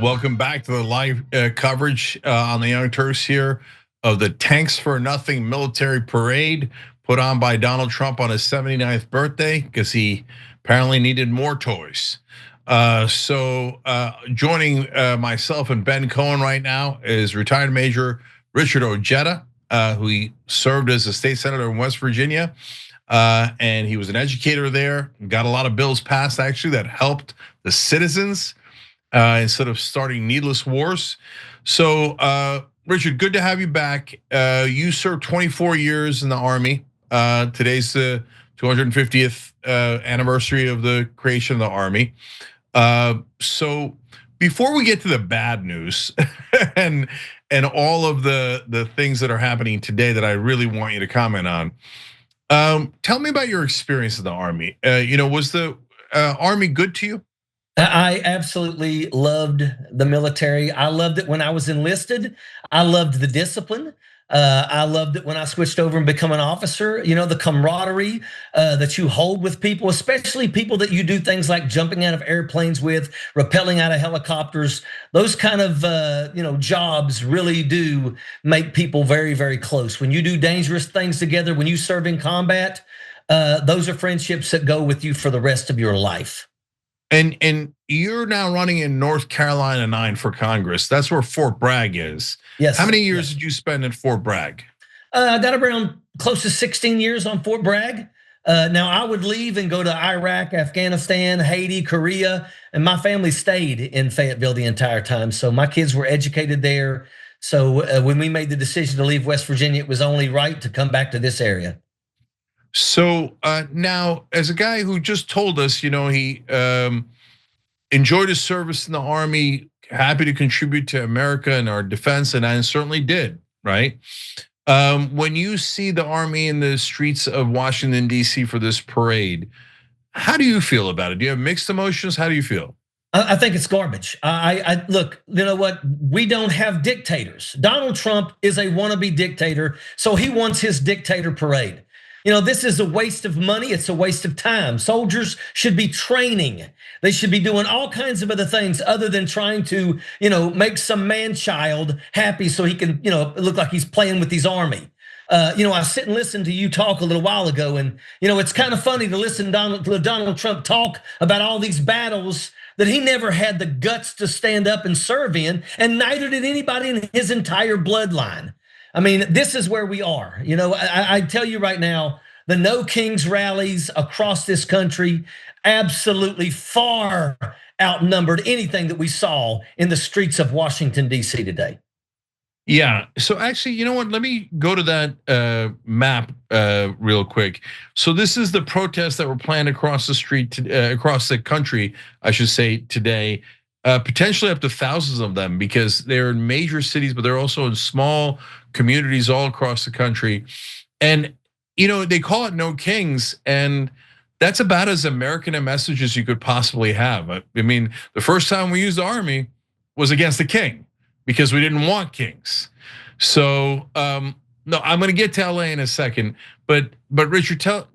Welcome back to the live coverage on the Young Turks here of the Tanks for Nothing military parade put on by Donald Trump on his 79th birthday because he apparently needed more toys. Joining myself and Ben Cohen right now is retired Major Richard Ojeda, who he served as a state senator in West Virginia. And he was an educator there, got a lot of bills passed actually that helped the citizens instead of starting needless wars. So, Richard, good to have you back. You served 24 years in the Army. Today's the 250th anniversary of the creation of the Army. So, before we get to the bad news and all of the things that are happening today that I really want you to comment on, tell me about your experience in the Army. Was the Army good to you? I absolutely loved the military. I loved it when I was enlisted. I loved the discipline. I loved it when I switched over and become an officer. The camaraderie that you hold with people, especially people that you do things like jumping out of airplanes with, rappelling out of helicopters. Those kind of jobs really do make people very, very close. When you do dangerous things together, when you serve in combat, those are friendships that go with you for the rest of your life. And you're now running in North Carolina 9 for Congress. That's where Fort Bragg is. Yes. How many years did you spend at Fort Bragg? I got around close to 16 years on Fort Bragg. Now I would leave and go to Iraq, Afghanistan, Haiti, Korea, and my family stayed in Fayetteville the entire time. So my kids were educated there. So when we made the decision to leave West Virginia, it was only right to come back to this area. So now, as a guy who just told us, he enjoyed his service in the Army, happy to contribute to America and our defense, and I certainly did, right? When you see the Army in the streets of Washington, D.C. for this parade, how do you feel about it? Do you have mixed emotions? How do you feel? I think it's garbage. I look, you know what? We don't have dictators. Donald Trump is a wannabe dictator, so he wants his dictator parade. This is a waste of money. It's a waste of time. Soldiers should be training. They should be doing all kinds of other things other than trying to, make some man child happy so he can, look like he's playing with his army. I sit and listen to you talk a little while ago, and it's kind of funny to listen to Donald Trump talk about all these battles that he never had the guts to stand up and serve in, and neither did anybody in his entire bloodline. I mean, this is where we are. I tell you right now, the No Kings rallies across this country absolutely far outnumbered anything that we saw in the streets of Washington, D.C. today. Yeah, so actually, you know what? Let me go to that map real quick. So this is the protests that were planned across the street, across the country, I should say, today. Potentially up to thousands of them because they're in major cities, but they're also in small communities all across the country. And they call it No Kings, and that's about as American a message as you could possibly have. I mean, the first time we used the Army was against the king because we didn't want kings. So no, I'm going to get to LA in a second, but Richard, tell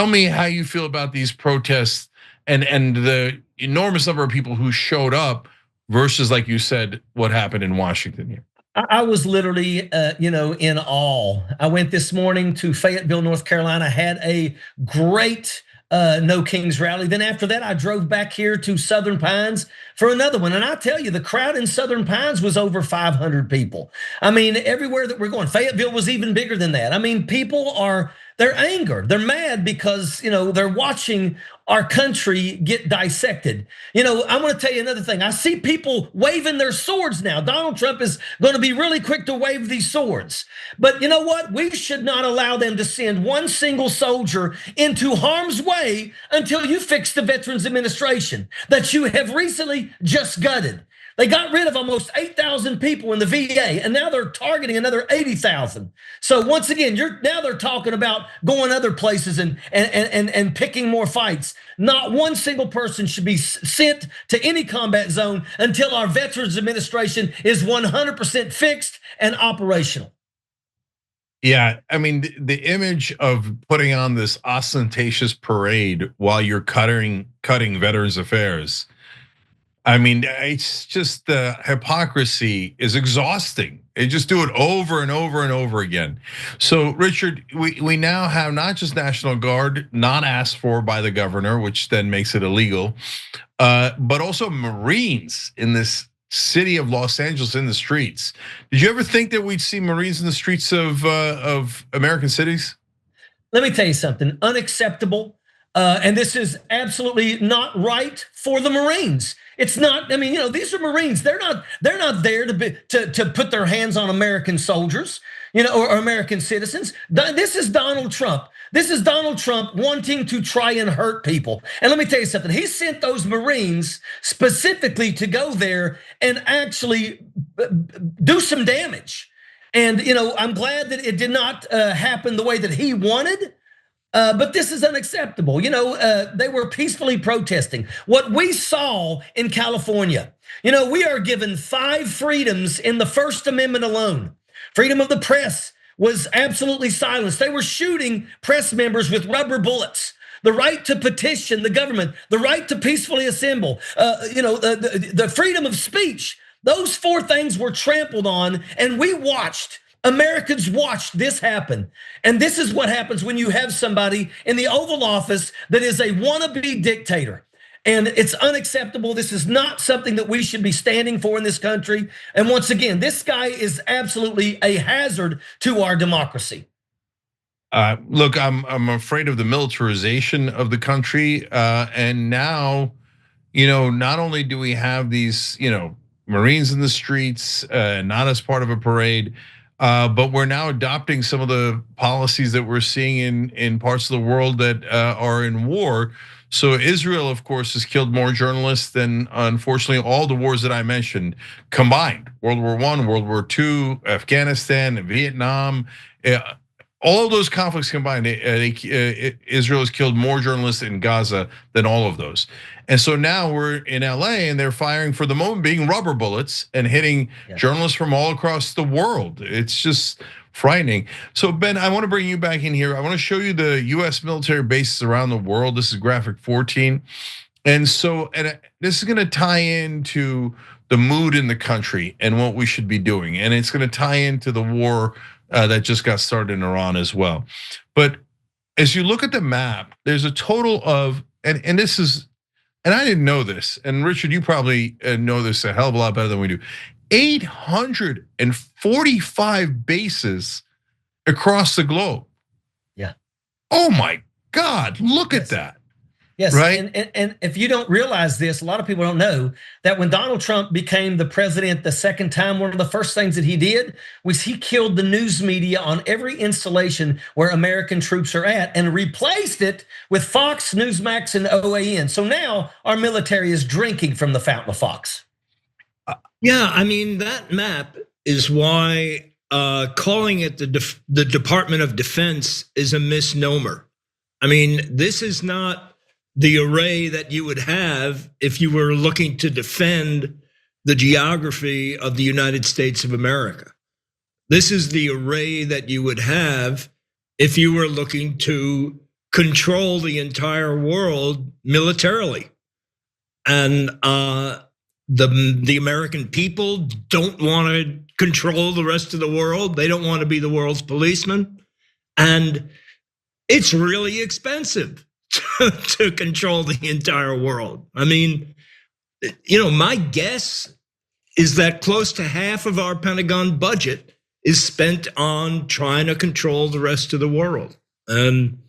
me how you feel about these protests and the enormous number of people who showed up versus, like you said, what happened in Washington here. I was literally, in awe. I went this morning to Fayetteville, North Carolina, had a great No Kings rally. Then after that, I drove back here to Southern Pines for another one. And I tell you, the crowd in Southern Pines was over 500 people. I mean, everywhere that we're going, Fayetteville was even bigger than that. I mean, they're angered. They're mad because, they're watching our country get dissected. I'm going to tell you another thing. I see people waving their swords now. Donald Trump is going to be really quick to wave these swords. But you know what? We should not allow them to send one single soldier into harm's way until you fix the Veterans Administration that you have recently just gutted. They got rid of almost 8,000 people in the VA, and now they're targeting another 80,000. So once again, now they're talking about going other places and picking more fights. Not one single person should be sent to any combat zone until our Veterans Administration is 100% fixed and operational. Yeah, I mean, the image of putting on this ostentatious parade while you're cutting Veterans Affairs. I mean, it's just the hypocrisy is exhausting. They just do it over and over and over again. So, Richard, we now have not just National Guard, not asked for by the governor, which then makes it illegal, but also Marines in this city of Los Angeles in the streets. Did you ever think that we'd see Marines in the streets of American cities? Let me tell you something, unacceptable. And this is absolutely not right for the Marines. It's not. I mean, these are Marines. They're not there to put their hands on American soldiers, or American citizens. This is Donald Trump. This is Donald Trump wanting to try and hurt people. And let me tell you something. He sent those Marines specifically to go there and actually do some damage. And I'm glad that it did not happen the way that he wanted. But this is unacceptable. They were peacefully protesting. What we saw in California, we are given 5 freedoms in the First Amendment alone. Freedom of the press was absolutely silenced. They were shooting press members with rubber bullets. The right to petition the government, the right to peacefully assemble, the freedom of speech. Those 4 things were trampled on, and we watched. Americans watched this happen. And this is what happens when you have somebody in the Oval Office that is a wannabe dictator. And it's unacceptable. This is not something that we should be standing for in this country. And once again, this guy is absolutely a hazard to our democracy. Look, I'm afraid of the militarization of the country, and now, not only do we have these, Marines in the streets, not as part of a parade. But we're now adopting some of the policies that we're seeing in parts of the world that are in war. So Israel, of course, has killed more journalists than, unfortunately, all the wars that I mentioned combined. World War I, World War II, Afghanistan, Vietnam, all those conflicts combined. Israel has killed more journalists in Gaza than all of those. And so now we're in LA and they're firing, for the moment being, rubber bullets and hitting journalists from all across the world. It's just frightening. So Ben, I want to bring you back in here. I want to show you the US military bases around the world. This is graphic 14. And so this is going to tie into the mood in the country and what we should be doing. And it's going to tie into the war that just got started in Iran as well. But as you look at the map, there's a total of, and this is, and I didn't know this, and Richard, you probably know this a hell of a lot better than we do. 845 bases across the globe. Yeah. Oh my God, look at that. Yes, right. And if you don't realize this, a lot of people don't know that when Donald Trump became the president the second time, one of the first things that he did was he killed the news media on every installation where American troops are at and replaced it with Fox, Newsmax, and OAN. So now our military is drinking from the fountain of Fox. Yeah, I mean, that map is why calling it the Department of Defense is a misnomer. I mean, this is not the array that you would have if you were looking to defend the geography of the United States of America. This is the array that you would have if you were looking to control the entire world militarily. And the American people don't want to control the rest of the world. They don't want to be the world's policeman. And it's really expensive to control the entire world. I mean, my guess is that close to half of our Pentagon budget is spent on trying to control the rest of the world. And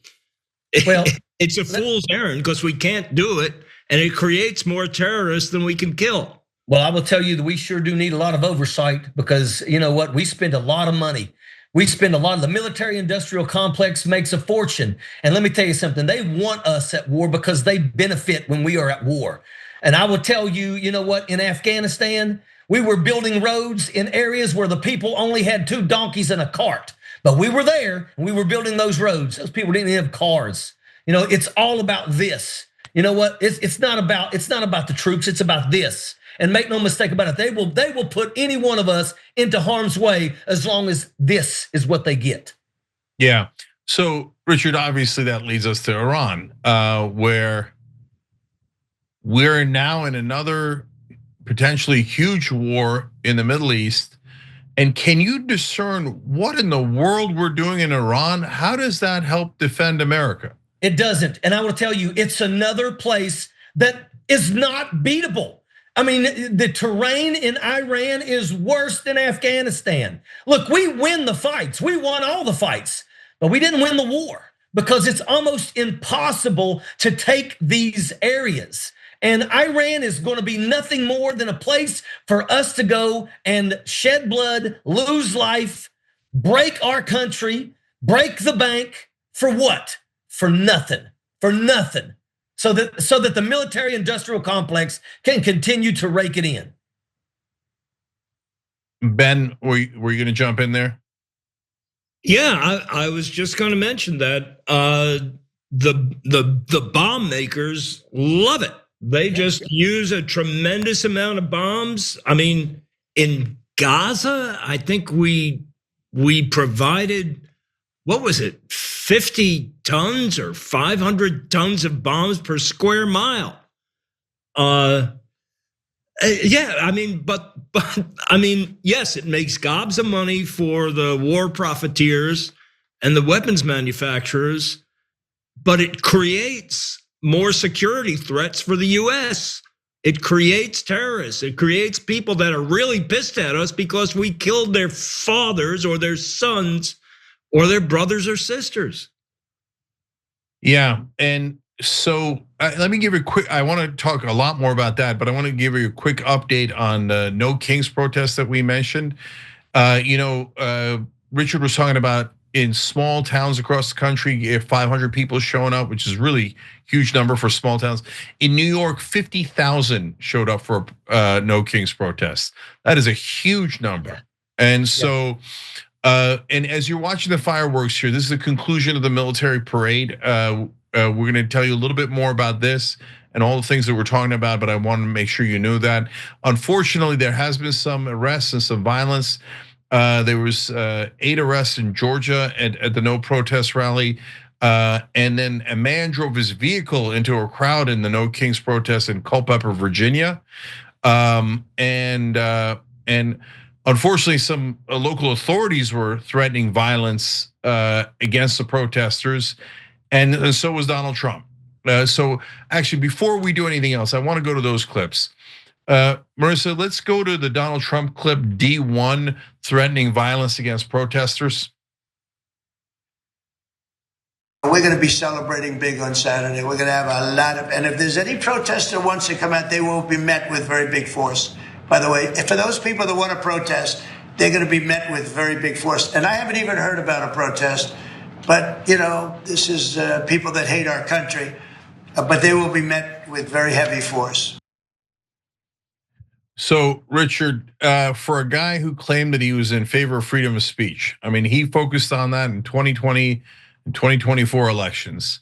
it's a fool's errand because we can't do it, and it creates more terrorists than we can kill. Well, I will tell you that we sure do need a lot of oversight because you know what? We spend a lot of money. We spend a lot of the military industrial complex makes a fortune. And let me tell you something, they want us at war because they benefit when we are at war. And I will tell you, you know what, in Afghanistan, we were building roads in areas where the people only had 2 donkeys and a cart. But we were there and we were building those roads. Those people didn't even have cars. It's all about this. You know what? It's not about the troops, it's about this. And make no mistake about it, they will put any one of us into harm's way as long as this is what they get. Yeah. So Richard, obviously that leads us to Iran, where we're now in another potentially huge war in the Middle East. And can you discern what in the world we're doing in Iran? How does that help defend America? It doesn't. And I will tell you, it's another place that is not beatable. I mean, the terrain in Iran is worse than Afghanistan. Look, we win the fights. We won all the fights, but we didn't win the war because it's almost impossible to take these areas. And Iran is going to be nothing more than a place for us to go and shed blood, lose life, break our country, break the bank for what? For nothing, for nothing. So that the military industrial complex can continue to rake it in. Ben, were you going to jump in there? Yeah, I was just going to mention that the bomb makers love it. They just use a tremendous amount of bombs. I mean, in Gaza, I think we provided, what was it, 50 tons or 500 tons of bombs per square mile. Yeah, I mean, but I mean, yes, it makes gobs of money for the war profiteers and the weapons manufacturers, but it creates more security threats for the US. It creates terrorists. It creates people that are really pissed at us because we killed their fathers or their sons or their brothers or sisters. Yeah, and so let me give you a quick, I want to talk a lot more about that, but I want to give you a quick update on the No Kings protest that we mentioned. Richard was talking about in small towns across the country, if 500 people showing up, which is really huge number for small towns. In New York, 50,000 showed up for No Kings protest. That is a huge number. And so, and as you're watching the fireworks here, this is the conclusion of the military parade. We're going to tell you a little bit more about this and all the things that we're talking about, but I want to make sure you know that. Unfortunately, there has been some arrests and some violence. There was 8 arrests in Georgia at the No Protest rally. And then a man drove his vehicle into a crowd in the No Kings protest in Culpeper, Virginia. And unfortunately, some local authorities were threatening violence against the protesters. And so was Donald Trump. So actually, before we do anything else, I want to go to those clips. Marissa, let's go to the Donald Trump clip D1 threatening violence against protesters. We're going to be celebrating big on Saturday. We're going to have a lot of, and if there's any protester who wants to come out, they will be met with very big force. By the way, for those people that want to protest, they're going to be met with very big force. And I haven't even heard about a protest, but this is people that hate our country, but they will be met with very heavy force. So, Richard, for a guy who claimed that he was in favor of freedom of speech, I mean, he focused on that in 2020 and 2024 elections.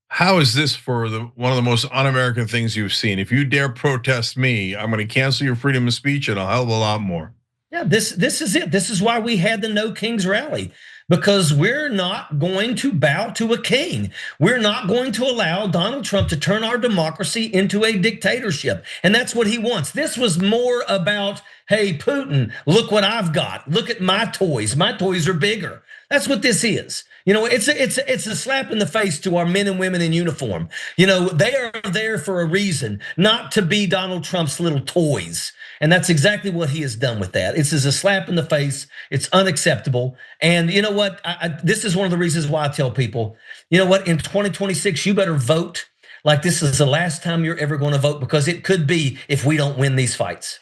How is this for one of the most un-American things you've seen? If you dare protest me, I'm going to cancel your freedom of speech and a hell of a lot more. Yeah, this is it. This is why we had the No Kings rally. Because we're not going to bow to a king. We're not going to allow Donald Trump to turn our democracy into a dictatorship. And that's what he wants. This was more about, hey, Putin, look what I've got. Look at my toys. My toys are bigger. That's what this is. It's a slap in the face to our men and women in uniform. They are there for a reason, not to be Donald Trump's little toys. And that's exactly what he has done with that. It's a slap in the face. It's unacceptable. And you know what? This is one of the reasons why I tell people, you know what? In 2026, you better vote like this is the last time you're ever going to vote, because it could be if we don't win these fights.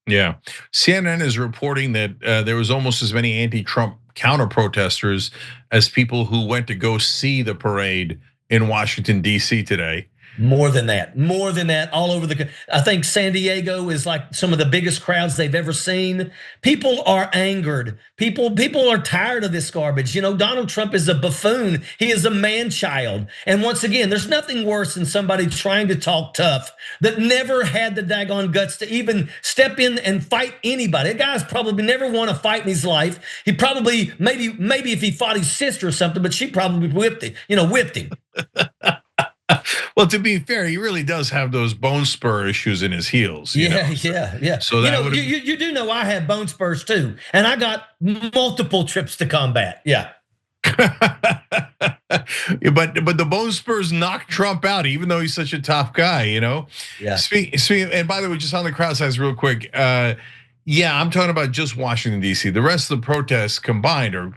Yeah, CNN is reporting that there was almost as many anti-Trump counter-protesters as people who went to go see the parade in Washington, D.C. today. More than that, all over I think San Diego is like some of the biggest crowds they've ever seen. People are angered. People are tired of this garbage. Donald Trump is a buffoon. He is a man-child. And once again, there's nothing worse than somebody trying to talk tough that never had the daggone guts to even step in and fight anybody. That guy's probably never won a fight in his life. He probably, maybe if he fought his sister or something, but she probably whipped him. Well, to be fair, he really does have those bone spur issues in his heels. Yeah, So, yeah. so that would You do know I have bone spurs too, and I got multiple trips to combat. Yeah. but the bone spurs knocked Trump out, even though he's such a tough guy. Yeah. And by the way, just on the crowd size, real quick. Yeah, I'm talking about just Washington D.C. The rest of the protests combined are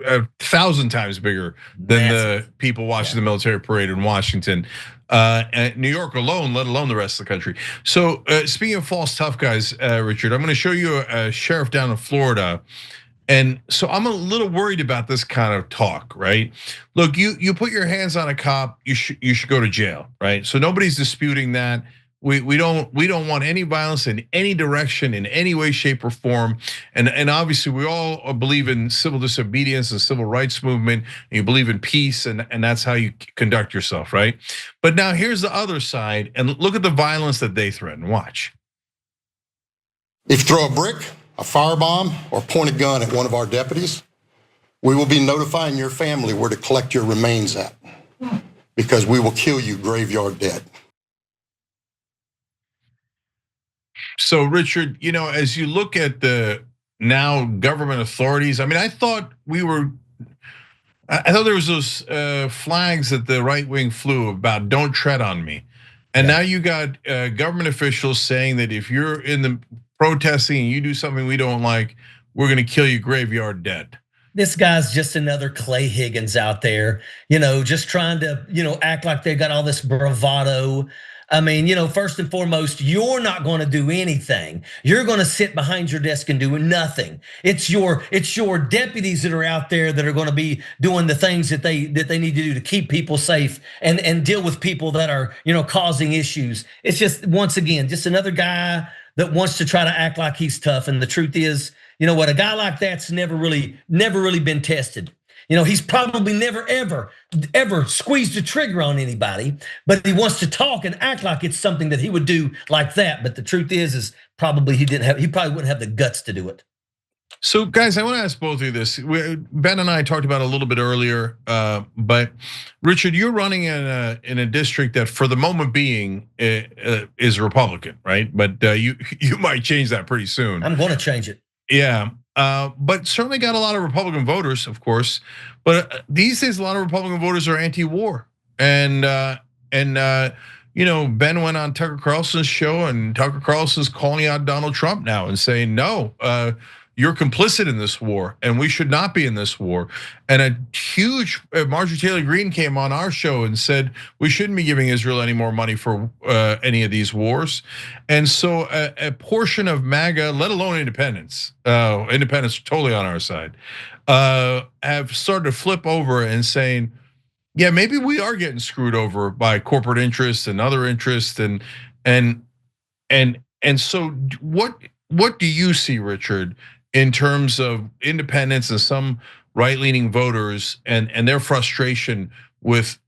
1,000 times bigger than the people watching the military parade in Washington, and New York alone, let alone the rest of the country. So speaking of false tough guys, Richard, I'm going to show you a sheriff down in Florida. And so I'm a little worried about this kind of talk, right? Look, you put your hands on a cop, you should go to jail, right? So nobody's disputing that. We don't want any violence in any direction, in any way, shape, or form. And obviously we all believe in civil disobedience and civil rights movement, and you believe in peace, and that's how you conduct yourself, right? But now here's the other side, and look at the violence that they threaten. Watch. If you throw a brick, a firebomb, or point a gun at one of our deputies, we will be notifying your family where to collect your remains at, because we will kill you graveyard dead. So Richard, as you look at the now government authorities, I mean, I thought there was those flags that the right wing flew about "Don't tread on me," and now you got government officials saying that if you're in the protesting and you do something we don't like, we're going to kill you graveyard dead. This guy's just another Clay Higgins out there, just trying to, act like they've got all this bravado. I mean, first and foremost, you're not going to do anything. You're going to sit behind your desk and do nothing. It's your deputies that are out there that are going to be doing the things that they need to do to keep people safe and deal with people that are, causing issues. It's just, once again, just another guy that wants to try to act like he's tough. And the truth is, what, a guy like that's never really been tested. He's probably never ever squeezed a trigger on anybody, but he wants to talk and act like it's something that he would do like that. But the truth is probably he probably wouldn't have the guts to do it. So guys, I want to ask both of you this. Ben and I talked about it a little bit earlier, but Richard, you're running in a district that for the moment being is Republican, right? But you might change that pretty soon. I'm going to change it. Yeah. But certainly got a lot of Republican voters, of course. But these days, a lot of Republican voters are anti-war, and Ben went on Tucker Carlson's show, and Tucker Carlson's calling out Donald Trump now and saying, no, you're complicit in this war, and we should not be in this war. And a huge Marjorie Taylor Greene came on our show and said we shouldn't be giving Israel any more money for any of these wars. And so a portion of MAGA, let alone independents are totally on our side, have started to flip over and saying, yeah, maybe we are getting screwed over by corporate interests and other interests, and so what do you see, Richard, in terms of independents and some right-leaning voters and their frustration with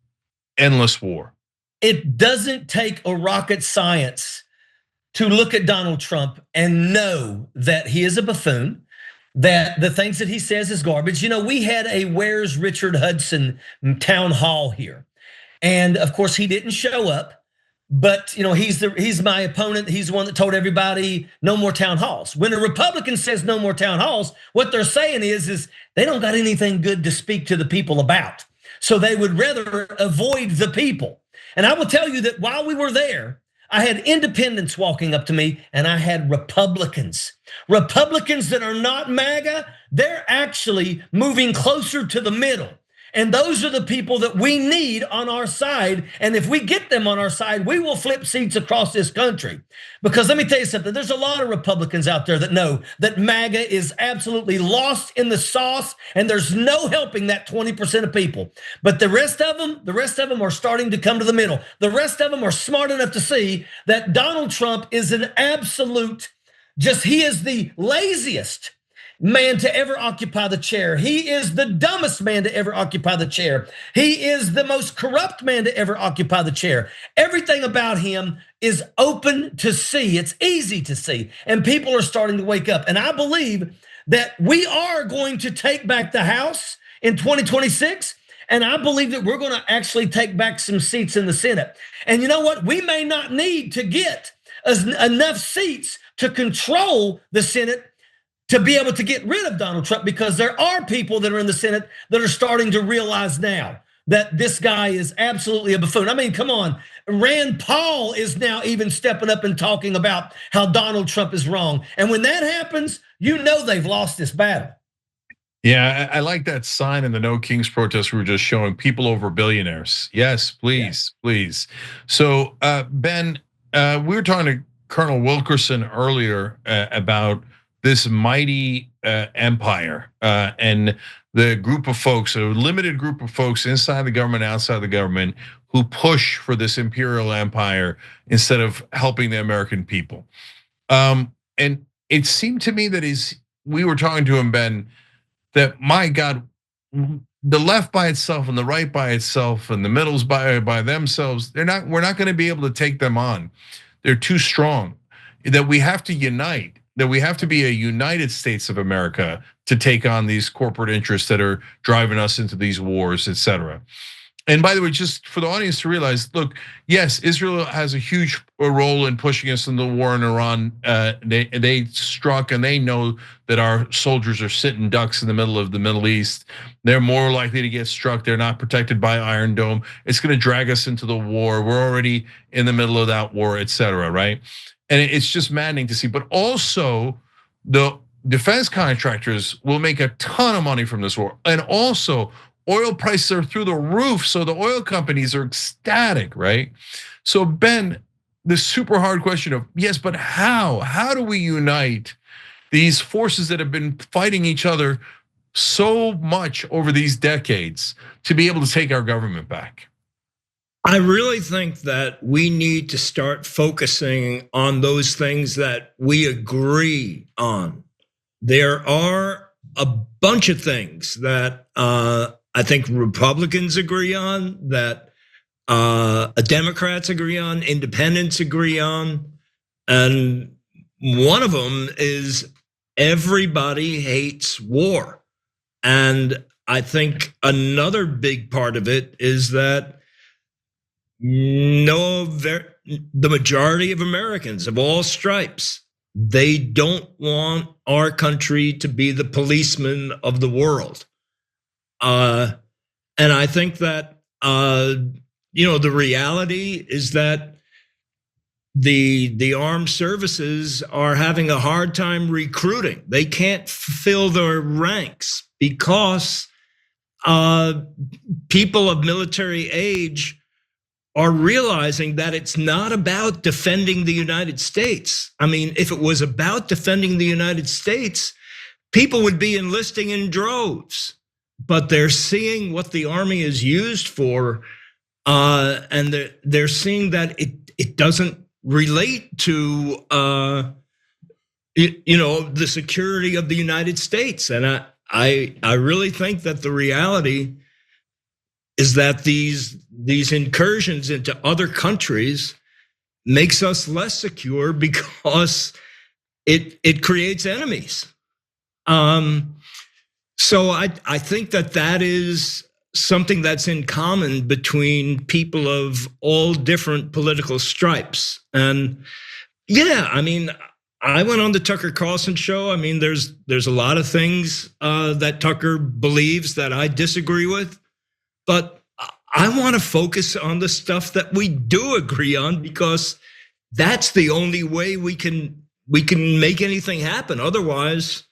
endless war? It doesn't take a rocket science to look at Donald Trump and know that he is a buffoon, that the things that he says is garbage. We had a Where's Richard Hudson town hall here, and of course he didn't show up. But he's my opponent. He's the one that told everybody no more town halls. When a Republican says no more town halls, what they're saying is they don't got anything good to speak to the people about. So they would rather avoid the people. And I will tell you that while we were there, I had independents walking up to me, and I had Republicans that are not MAGA. They're actually moving closer to the middle. And those are the people that we need on our side. And if we get them on our side, we will flip seats across this country. Because let me tell you something, there's a lot of Republicans out there that know that MAGA is absolutely lost in the sauce, and there's no helping that 20% of people. But the rest of them are starting to come to the middle. The rest of them are smart enough to see that Donald Trump is an absolute, he is the laziest man to ever occupy the chair. He is the dumbest man to ever occupy the chair. He is the most corrupt man to ever occupy the chair. Everything about him is open to see. It's easy to see. And people are starting to wake up. And I believe that we are going to take back the House in 2026. And I believe that we're going to actually take back some seats in the Senate. And you know what? We may not need to get enough seats to control the Senate to be able to get rid of Donald Trump, because there are people that are in the Senate that are starting to realize now that this guy is absolutely a buffoon. I mean, come on. Rand Paul is now even stepping up and talking about how Donald Trump is wrong. And when that happens, you know they've lost this battle. Yeah, I like that sign in the No Kings protest we were just showing, people over billionaires. Yes, please, please. So Ben, we were talking to Colonel Wilkerson earlier about this mighty empire and the group of folks, a limited group of folks inside the government, outside the government, who push for this imperial empire instead of helping the American people. And it seemed to me that we were talking to him, Ben, that my God, the left by itself and the right by itself and the middles by themselves, we're not going to be able to take them on. They're too strong. That we have to unite, that we have to be a United States of America to take on these corporate interests that are driving us into these wars, et cetera. And by the way, just for the audience to realize, look, yes, Israel has a huge role in pushing us in the war in Iran. They struck, and they know that our soldiers are sitting ducks in the middle of the Middle East. They're more likely to get struck. They're not protected by Iron Dome. It's going to drag us into the war. We're already in the middle of that war, et cetera, right? And it's just maddening to see. But also, the defense contractors will make a ton of money from this war, and also, oil prices are through the roof, so the oil companies are ecstatic, right? So Ben, the super hard question of, yes, but how? How do we unite these forces that have been fighting each other so much over these decades to be able to take our government back? I really think that we need to start focusing on those things that we agree on. There are a bunch of things that I think Republicans agree on, that Democrats agree on, independents agree on. And one of them is everybody hates war. And I think another big part of it is that the majority of Americans of all stripes, they don't want our country to be the policeman of the world. And I think that, the reality is that the armed services are having a hard time recruiting. They can't fill their ranks because people of military age are realizing that it's not about defending the United States. I mean, if it was about defending the United States, people would be enlisting in droves. But they're seeing what the army is used for, and they're seeing that it doesn't relate to the security of the United States. And I really think that the reality is that these incursions into other countries makes us less secure because it creates enemies. So I think that is something that's in common between people of all different political stripes. And yeah, I mean, I went on the Tucker Carlson show. I mean, there's a lot of things that Tucker believes that I disagree with, but I want to focus on the stuff that we do agree on, because that's the only way we can make anything happen. Otherwise,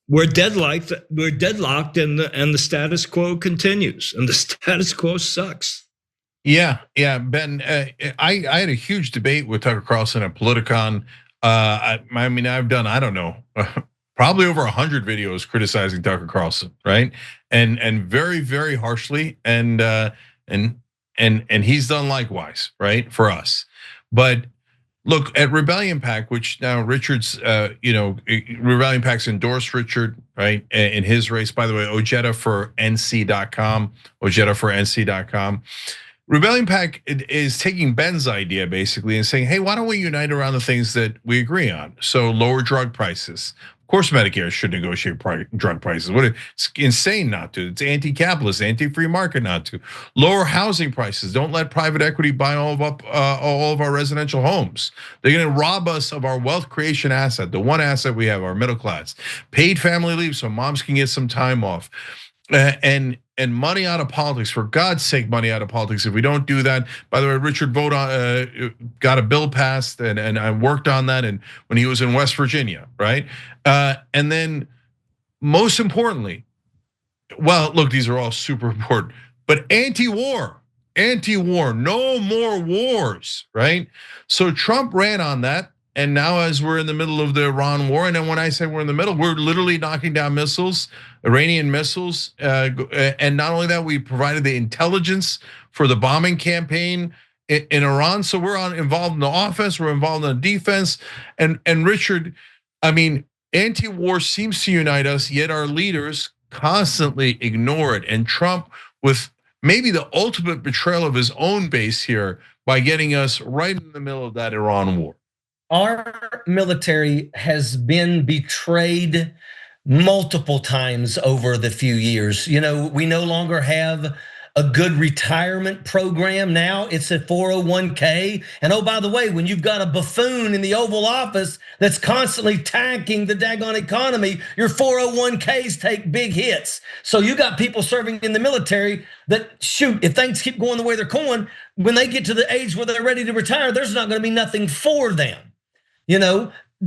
we're deadlocked, and the status quo continues, and the status quo sucks. Yeah, Ben. I had a huge debate with Tucker Carlson at Politicon. I mean, I've done, I don't know, probably over 100 videos criticizing Tucker Carlson, right? And very, very harshly, and he's done likewise, right, for us. But look at Rebellion PAC, which now Richard's, Rebellion PAC's endorsed Richard, right, in his race. By the way, Ojeda for NC.com, Rebellion PAC is taking Ben's idea basically and saying, hey, why don't we unite around the things that we agree on? So lower drug prices, Of course, Medicare should negotiate drug prices. It's insane not to. It's anti-capitalist, anti-free market not to. Lower housing prices. Don't let private equity buy all of our residential homes. They're going to rob us of our wealth creation asset, the one asset we have, our middle class. Paid family leave so moms can get some time off. And money out of politics, for God's sake, money out of politics. If we don't do that, by the way, Richard got a bill passed, and I worked on that, and when he was in West Virginia, right? And then, most importantly, well, look, these are all super important, but anti-war, no more wars, right? So Trump ran on that. And now, as we're in the middle of the Iran war, and then when I say we're in the middle, we're literally knocking down missiles, Iranian missiles. And not only that, we provided the intelligence for the bombing campaign in Iran. So we're involved in the offense, we're involved in the defense. And Richard, I mean, anti-war seems to unite us, yet our leaders constantly ignore it. And Trump, with maybe the ultimate betrayal of his own base here, by getting us right in the middle of that Iran war. Our military has been betrayed multiple times over the few years. We no longer have a good retirement program now. It's a 401k. And oh, by the way, when you've got a buffoon in the Oval Office that's constantly tanking the daggone economy, your 401ks take big hits. So you got people serving in the military that, shoot, if things keep going the way they're going, when they get to the age where they're ready to retire, there's not going to be nothing for them.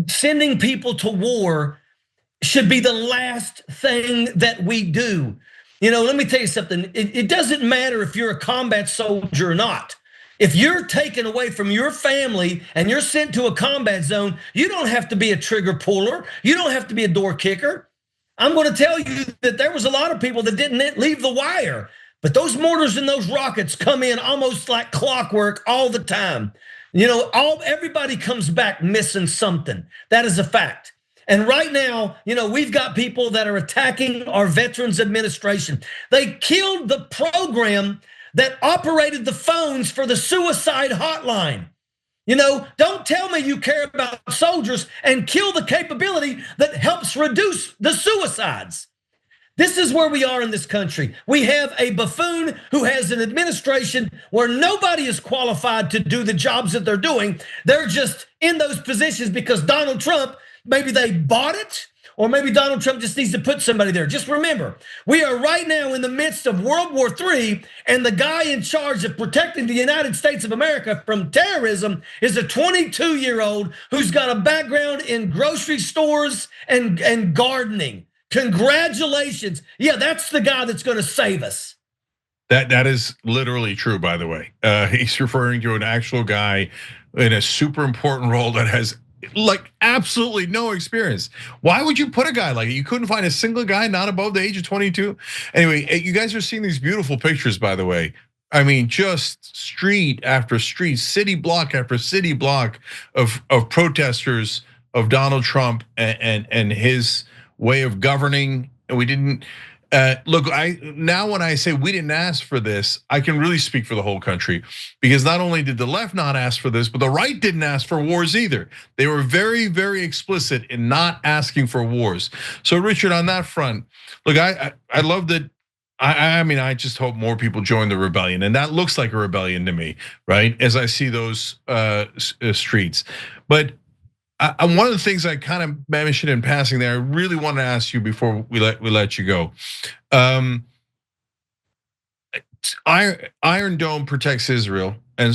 Sending people to war should be the last thing that we do. Let me tell you something. It doesn't matter if you're a combat soldier or not. If you're taken away from your family and you're sent to a combat zone, you don't have to be a trigger puller. You don't have to be a door kicker. I'm going to tell you that there was a lot of people that didn't leave the wire, but those mortars and those rockets come in almost like clockwork all the time. Everybody comes back missing something. That is a fact. And right now, we've got people that are attacking our Veterans Administration. They killed the program that operated the phones for the suicide hotline. Don't tell me you care about soldiers and kill the capability that helps reduce the suicides. This is where we are in this country. We have a buffoon who has an administration where nobody is qualified to do the jobs that they're doing. They're just in those positions because Donald Trump, maybe they bought it, or maybe Donald Trump just needs to put somebody there. Just remember, we are right now in the midst of World War III, and the guy in charge of protecting the United States of America from terrorism is a 22-year-old who's got a background in grocery stores and gardening. Congratulations. Yeah, that's the guy that's going to save us. That is literally true, by the way. He's referring to an actual guy in a super important role that has like absolutely no experience. Why would you put a guy like it? You couldn't find a single guy not above the age of 22? Anyway, you guys are seeing these beautiful pictures, by the way. I mean, just street after street, city block after city block of protesters of Donald Trump and his way of governing. And we didn't look. Now when I say we didn't ask for this, I can really speak for the whole country, because not only did the left not ask for this, but the right didn't ask for wars either. They were very, very explicit in not asking for wars. So Richard, on that front, look, I love that. I mean, I just hope more people join the rebellion, and that looks like a rebellion to me, right? As I see those streets, but. One of the things I kind of mentioned in passing there, I really want to ask you before we let you go. Iron Dome protects Israel, and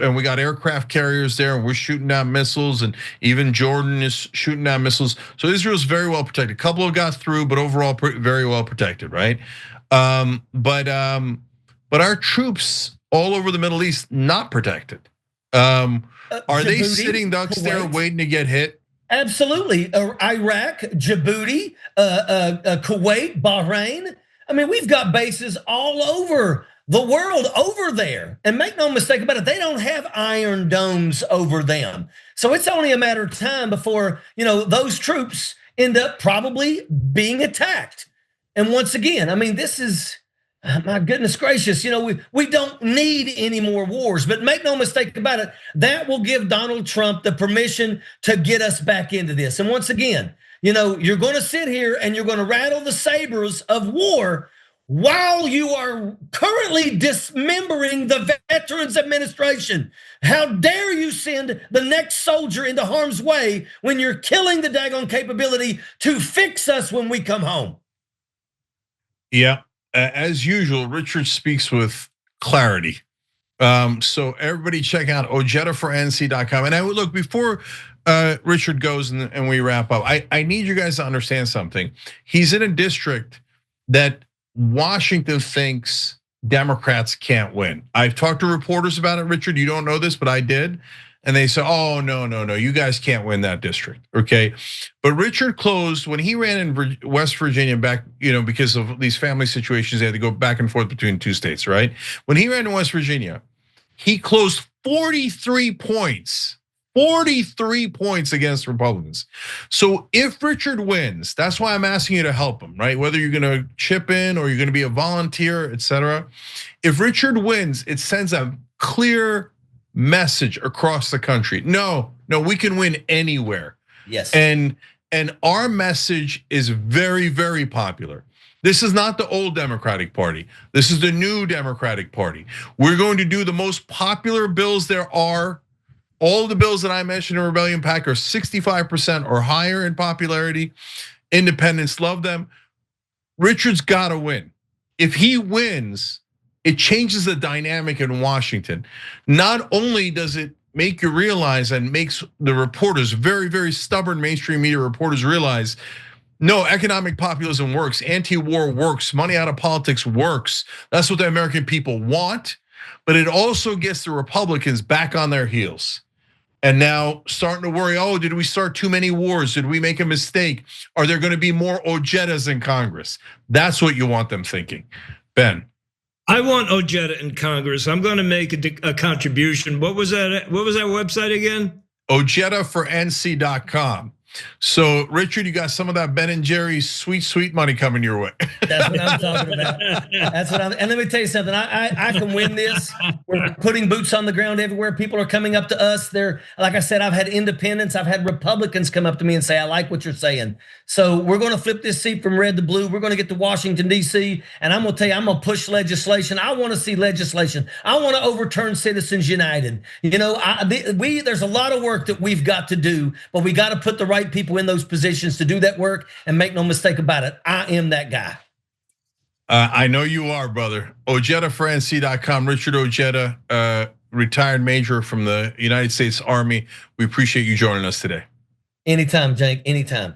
and we got aircraft carriers there, and we're shooting down missiles, and even Jordan is shooting down missiles. So Israel's very well protected. A couple have got through, but overall very well protected, right? But our troops all over the Middle East not protected. Are they sitting ducks there waiting to get hit? Absolutely. Iraq, Djibouti, Kuwait, Bahrain. I mean, we've got bases all over the world over there. And make no mistake about it, they don't have iron domes over them. So it's only a matter of time before, those troops end up probably being attacked. And once again, I mean, this is My goodness gracious, we don't need any more wars, but make no mistake about it, that will give Donald Trump the permission to get us back into this. And once again, you're going to sit here and you're going to rattle the sabers of war while you are currently dismembering the Veterans Administration. How dare you send the next soldier into harm's way when you're killing the daggone capability to fix us when we come home? Yeah. As usual, Richard speaks with clarity. So everybody check out OjedaForNC.com. And I would look before Richard goes and we wrap up. I need you guys to understand something. He's in a district that Washington thinks Democrats can't win. I've talked to reporters about it, Richard. You don't know this, but I did. And they say, oh, no, you guys can't win that district, okay? But Richard closed, when he ran in West Virginia back, because of these family situations, they had to go back and forth between two states, right? When he ran in West Virginia, he closed 43 points. 43 points against Republicans. So if Richard wins, that's why I'm asking you to help him, right? Whether you're gonna chip in or you're gonna be a volunteer, etc. If Richard wins, it sends a clear message across the country. No, we can win anywhere. Yes. And our message is very, very popular. This is not the old Democratic Party. This is the new Democratic Party. We're going to do the most popular bills there are. All the bills that I mentioned in Rebellion PAC are 65% or higher in popularity. Independents love them. Richard's got to win. If he wins, it changes the dynamic in Washington. Not only does it make you realize and makes the reporters, very, very stubborn mainstream media reporters realize, no, economic populism works, anti-war works, money out of politics works. That's what the American people want, but it also gets the Republicans back on their heels. And now starting to worry, oh, did we start too many wars? Did we make a mistake? Are there gonna be more Ojedas in Congress? That's what you want them thinking. Ben. I want Ojeda in Congress. I'm going to make a contribution. What was that website again? OjedaForNC.com. So, Richard, you got some of that Ben and Jerry's sweet money coming your way. That's what I'm talking about. And let me tell you something. I can win this. We're putting boots on the ground everywhere. People are coming up to us. They're, like I said, I've had independents, I've had Republicans come up to me and say, I like what you're saying. So we're going to flip this seat from red to blue. We're going to get to Washington, D.C. And I'm going to tell you, I'm going to push legislation. I want to see legislation. I want to overturn Citizens United. There's a lot of work that we've got to do, but we got to put the right people in those positions to do that work, and make no mistake about it, I am that guy. I know you are, brother. OjedaForNC.com. Richard Ojeda, retired major from the United States Army. We appreciate you joining us today. Anytime, Cenk, anytime.